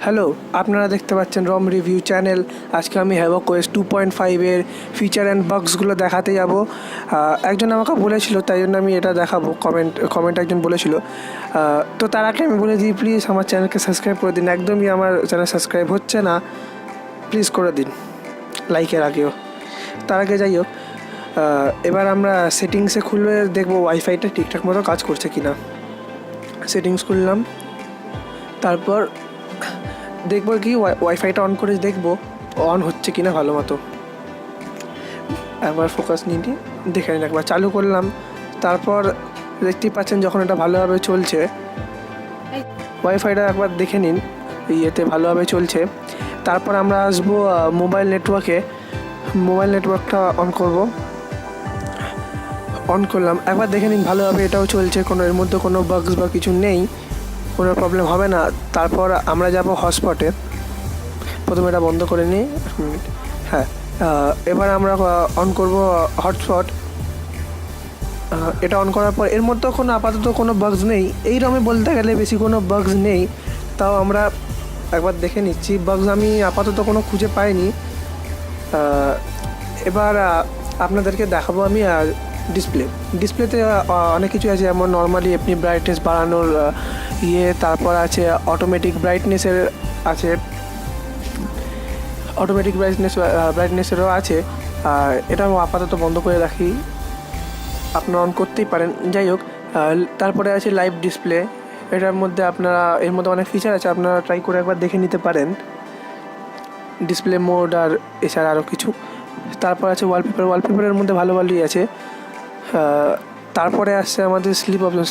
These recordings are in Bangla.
হ্যালো, আপনারা দেখতে পাচ্ছেন রম রিভিউ চ্যানেল। আজকে আমি Havoc-OS 2.5 এর ফিচার অ্যান্ড বাগসগুলো দেখাতে যাব। একজন আমাকে বলেছিল, তাই জন্য আমি এটা দেখাবো। কমেন্ট একজন বলেছিল। তো তার আগে আমি বলে দিই, প্লিজ আমার চ্যানেলকে সাবস্ক্রাইব করে দিন। একদমই আমার চ্যানেল সাবস্ক্রাইব হচ্ছে না, প্লিজ করে দিন, লাইকের আগেও। তার আগে যাই হোক, এবার আমরা সেটিংসে খুলে দেখবো ওয়াইফাইটা ঠিকঠাক মতো কাজ করছে কি না। সেটিংস খুললাম, তারপর দেখবো কি ওয়াইফাইটা অন করে দেখবো অন হচ্ছে কি না ভালো মতো। একবার ফোকাস নিয়ে দেখে নিন, একবার চালু করলাম। তারপর দেখতেই পাচ্ছেন যখন এটা ভালোভাবে চলছে, ওয়াইফাইটা একবার দেখে নিন ইয়েতে ভালোভাবে চলছে। তারপর আমরা আসবো মোবাইল নেটওয়ার্কটা অন করলাম। একবার দেখে নিন ভালোভাবে এটাও চলছে, কোনো এর মধ্যে কোনো বাগস বা কিছু নেই, কোনো প্রবলেম হবে না। তারপর আমরা যাব হটস্পটে। প্রথমে এটা বন্ধ করে নিই, এক মিনিট। হ্যাঁ, এবার আমরা অন করব হটস্পট। এটা অন করার পর এর মধ্যে কোনো আপাতত কোনো বাগস নেই, এই রমে বলতে গেলে বেশি কোনো বাগস নেই। তাও আমরা একবার দেখে নিচ্ছি, বাগস আমি আপাতত কোনো খুঁজে পাইনি। এবার আপনাদেরকে দেখাবো আমি ডিসপ্লেতে অনেক কিছু আছে, যেমন নর্মালি আপনি ব্রাইটনেস বাড়ানোর তারপর আছে অটোমেটিক ব্রাইটনেসের আছে, অটোমেটিক ব্রাইটনেসেরও আছে। এটাও আপাতত বন্ধ করে রাখি, আপনারা অন করতেই পারেন। যাই হোক, তারপরে আছে লাইভ ডিসপ্লে। এর মধ্যে অনেক ফিচার আছে, আপনারা ট্রাই করে একবার দেখে নিতে পারেন, ডিসপ্লে মোড আর এছাড়া আরও কিছু। তারপর আছে ওয়ালপেপারের মধ্যে ভালোই আছে। তারপরে আসছে আমাদের স্লিপ অপশন।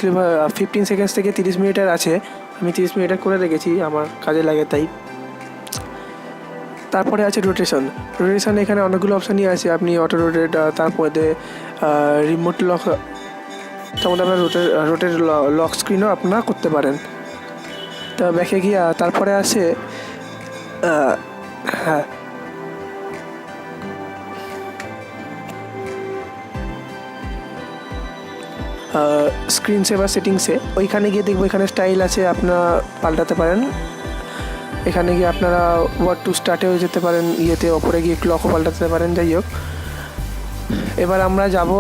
15 সেকেন্ডস থেকে 30 মিনিটের আছে, আমি 30 মিনিটের করে রেখেছি, আমার কাজে লাগে তাই। তারপরে আছে রোটেশন। এখানে অনেকগুলো অপশানই আছে, আপনি অটো রোটেট, তারপরে রিমোট লক, তার মধ্যে আপনার রোটেট লক স্ক্রিনও আপনারা করতে পারেন। তা ব্যাকে গিয়ে তারপরে আছে হ্যাঁ, স্ক্রিন সেভার সেটিংসে ওইখানে গিয়ে দেখবো, এখানে স্টাইল আছে, আপনারা পাল্টাতে পারেন। এখানে গিয়ে আপনারা ওয়ার্ড টু স্টার্টেও যেতে পারেন, ওপরে গিয়ে ক্লকও পাল্টাতে পারেন। যাই হোক, এবার আমরা যাব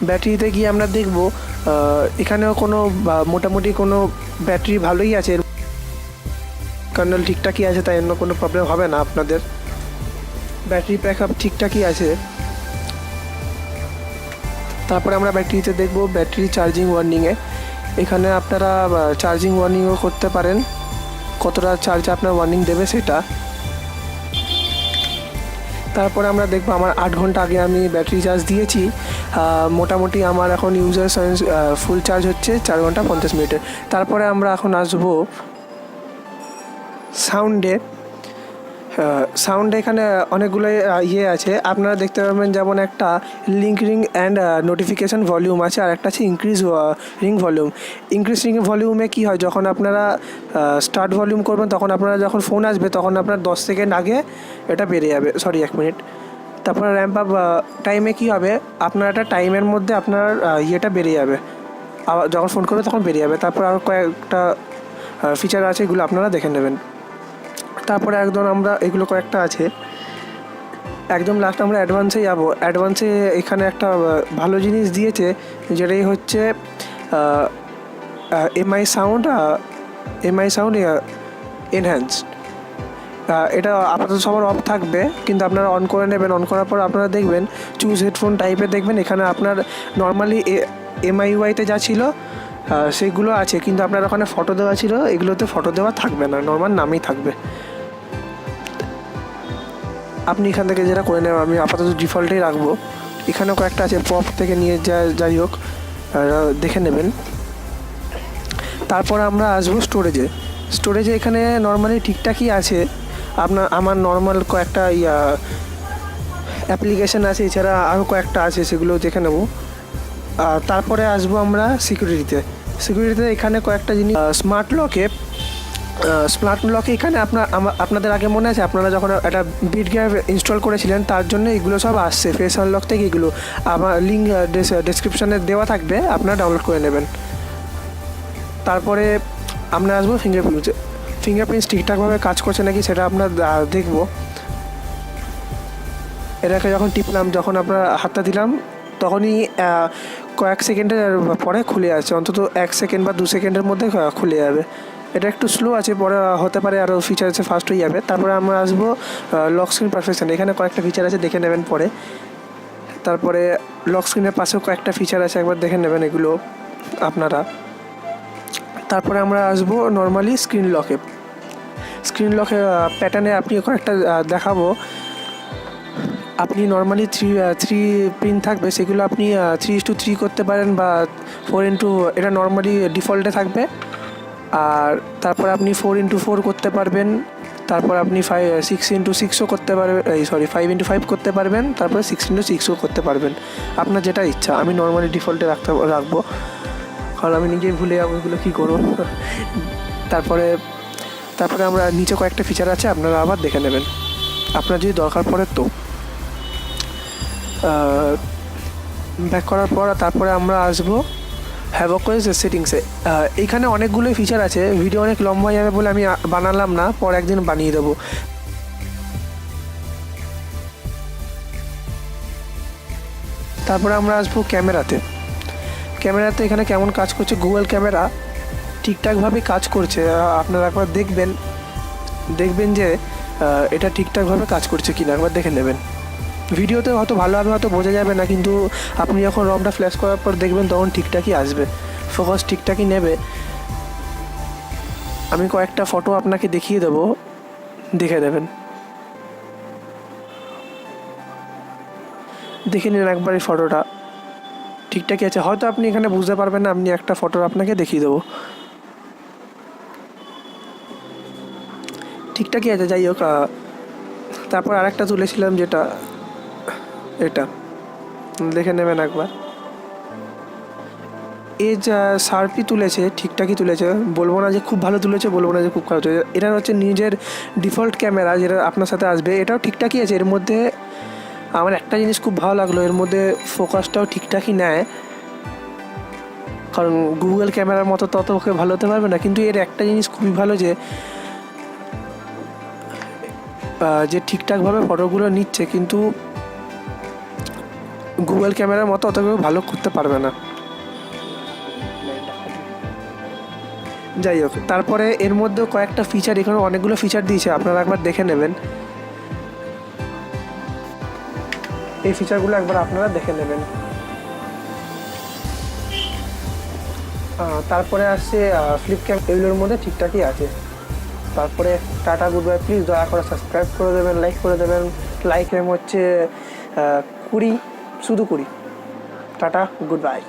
ব্যাটারিতে গিয়ে আমরা দেখব এখানেও কোনো মোটামুটি কোনো ব্যাটারি ভালোই আছে, কার্নেল ঠিকঠাকই আছে, তাই অন্য কোনো প্রবলেম হবে না আপনাদের। ব্যাটারি ব্যাকআপ ঠিকঠাকই আছে। তারপরে আমরা ব্যাটারিতে দেখব ব্যাটারি চার্জিং ওয়ার্নিংয়ে। এখানে আপনারা চার্জিং ওয়ার্নিংও করতে পারেন, কতটা চার্জ আপনার ওয়ার্নিং দেবে সেটা। তারপরে আমরা দেখবো আমার 8 ঘন্টা আগে আমি ব্যাটারি চার্জ দিয়েছি, মোটামুটি আমার এখন ইউজার ফুল চার্জ হচ্ছে 4 ঘন্টা 50 মিনিটে। তারপরে আমরা এখন আসবো সাউন্ডে এখানে অনেকগুলো আছে, আপনারা দেখতে পাবেন। যেমন একটা রিং অ্যান্ড নোটিফিকেশান ভলিউম আছে, আর একটা আছে ইনক্রিজ রিং ভলিউমে কী হয়, যখন আপনারা স্টার্ট ভলিউম করবেন, তখন আপনারা যখন ফোন আসবে তখন আপনার 10 সেকেন্ড আগে এটা বেড়ে যাবে, 1 মিনিট। তারপরে র্যাম্প আপ টাইমে কী হবে, আপনার একটা টাইমের মধ্যে আপনার বেড়ে যাবে, আবার যখন ফোন করবে তখন বেড়ে যাবে। তারপর আরও কয়েকটা ফিচার আছে, এগুলো আপনারা দেখে নেবেন। তারপরে আমরা এগুলো কয়েকটা আছে। একদম লাস্ট আমরা অ্যাডভান্সে এখানে একটা ভালো জিনিস দিয়েছে, যেটাই হচ্ছে এমআই সাউন্ড এনহ্যান্স। এটা আপাতত সবার অফ থাকবে, কিন্তু আপনারা অন করে নেবেন। অন করার পর আপনারা দেখবেন চুজ হেডফোন টাইপে দেখবেন, এখানে আপনার নর্মালি এমআইউআইতে যা ছিল সেগুলো আছে, কিন্তু আপনার ওখানে ফটো দেওয়া ছিল, এগুলোতে ফটো দেওয়া থাকবে না, নর্মাল নামই থাকবে। আপনি এখান থেকে যেটা করে নেবেন, আমি আপাতত ডিফল্টেই রাখবো। এখানেও কয়েকটা আছে, পপ থেকে নিয়ে যাই হোক, দেখে নেবেন। তারপর আমরা আসবো স্টোরেজে এখানে নর্মালি ঠিকঠাকই আছে। আমার নর্মাল কয়েকটা অ্যাপ্লিকেশান আছে, এছাড়া আরও কয়েকটা আছে, সেগুলো দেখে নেব। তারপরে আসবো আমরা সিকিউরিটিতে এখানে কয়েকটা জিনিস। স্মার্ট লকে এখানে আপনাদের আগে মনে আছে, আপনারা যখন একটা বিট গিয়ার ইনস্টল করেছিলেন, তার জন্য এগুলো সব আসছে ফেস আনলক থেকে। এগুলো আমার লিঙ্ক ডেসক্রিপশানে দেওয়া থাকবে, আপনারা ডাউনলোড করে নেবেন। তারপরে আমরা আসবো ফিঙ্গারপ্রিন্টস ঠিকঠাকভাবে কাজ করছে নাকি সেটা আমরা দেখবো। এটাকে যখন টিপলাম, যখন আমরা হাতটা দিলাম, তখনই কয়েক সেকেন্ডের পরে খুলে আসছে, অন্তত 1 সেকেন্ড বা 2 সেকেন্ডের মধ্যে খুলে যাবে। এটা একটু স্লো আছে, পরে হতে পারে আরও ফিচার আছে ফাস্ট হয়ে যাবে। তারপরে আমরা আসবো লক স্ক্রিন পারফেকশন। এখানে কয়েকটা ফিচার আছে, দেখে নেবেন পরে। তারপরে লক স্ক্রিনের পাশেও কয়েকটা ফিচার আছে, একবার দেখে নেবেন এগুলো আপনারা। তারপরে আমরা আসবো নর্মালি স্ক্রিন লকে প্যাটার্নে আপনি কয়েকটা দেখাবো। আপনি নর্মালি থ্রি পিন থাকবে, সেগুলো আপনি 3:3 করতে পারেন বা 4:, এটা নর্মালি ডিফল্টে থাকবে। আর তারপর আপনি 4:4 করতে পারবেন। তারপর আপনি 6:6ও করতে পারবেন, 5:5 করতে পারবেন। তারপরে 6:6ও করতে পারবেন, আপনার যেটা ইচ্ছা। আমি নর্মালি ডিফল্টে রাখবো, কারণ আমি নিজেই ভুলে যাবো এগুলো কী করবো। তারপরে আমরা নিচে কয়েকটা ফিচার আছে, আপনারা আবার দেখে নেবেন আপনার যদি দরকার পড়ে। তো ব্যাক করার পর তারপরে আমরা আসবো Havoc-OS সেটিংসে। এইখানে অনেকগুলোই ফিচার আছে, ভিডিও অনেক লম্বা হয়ে যাবে বলে আমি বানালাম না, পর একদিন বানিয়ে দেবো। তারপরে আমরা আসবো ক্যামেরাতে। এখানে কেমন কাজ করছে, গুগল ক্যামেরা ঠিকঠাকভাবে কাজ করছে। আপনারা একবার দেখবেন যে এটা ঠিকঠাকভাবে কাজ করছে কিনা, একবার দেখে নেবেন। ভিডিওতে হয়তো ভালোভাবে হয়তো বোঝা যাবে না, কিন্তু আপনি যখন রমটা ফ্ল্যাশ করার পর দেখবেন তখন ঠিকঠাকই আসবে, ফোকাস ঠিকঠাকই নেবে। আমি কয়েকটা ফটো আপনাকে দেখিয়ে দেবো, দেখে নেবেন। দেখে নিন একবার এই ফটোটা ঠিকঠাকই আছে। হয়তো আপনি এখানে বুঝতে পারবেন না, আপনি একটা ফটো আপনাকে দেখিয়ে দেবো, ঠিকঠাকই আছে। যাই হোক, তারপর আরেকটা তুলেছিলাম, যেটা এটা দেখে নেবেন একবার। শার্পই তুলেছে, ঠিকঠাকই তুলেছে, বলবো না যে খুব ভালো তুলেছে, বলবো না যে খুব খারাপ তুলেছে। এটা হচ্ছে নিজের ডিফল্ট ক্যামেরা, যেটা আপনার সাথে আসবে, এটাও ঠিকঠাকই আছে। এর মধ্যে আমার একটা জিনিস খুব ভালো লাগলো, এর মধ্যে ফোকাসটাও ঠিকঠাকই নেয়। কারণ গুগল ক্যামেরার মতো তত ওকে ভালো হতে পারবে না, কিন্তু এর একটা জিনিস খুবই ভালো, যে ঠিকঠাকভাবে ফটোগুলো নিচ্ছে, কিন্তু গুগল ক্যামেরার মতো অত ভালো করতে পারবে না। যাই হোক, তারপরে এর মধ্যেও কয়েকটা ফিচার, এখানে অনেকগুলো ফিচার দিয়েছে, আপনারা একবার দেখে নেবেন। এই ফিচারগুলো একবার আপনারা দেখে নেবেন। তারপরে আসছে ফ্লিপ ক্যাম, এগুলোর মধ্যে ঠিকঠাকই আছে। তারপরে টাটা, গুড বাই। প্লিজ দয়া করে সাবস্ক্রাইব করে দেবেন, লাইক করে দেবেন। লাইক রেম হচ্ছে 20, শুধু 20। Tata, good bye.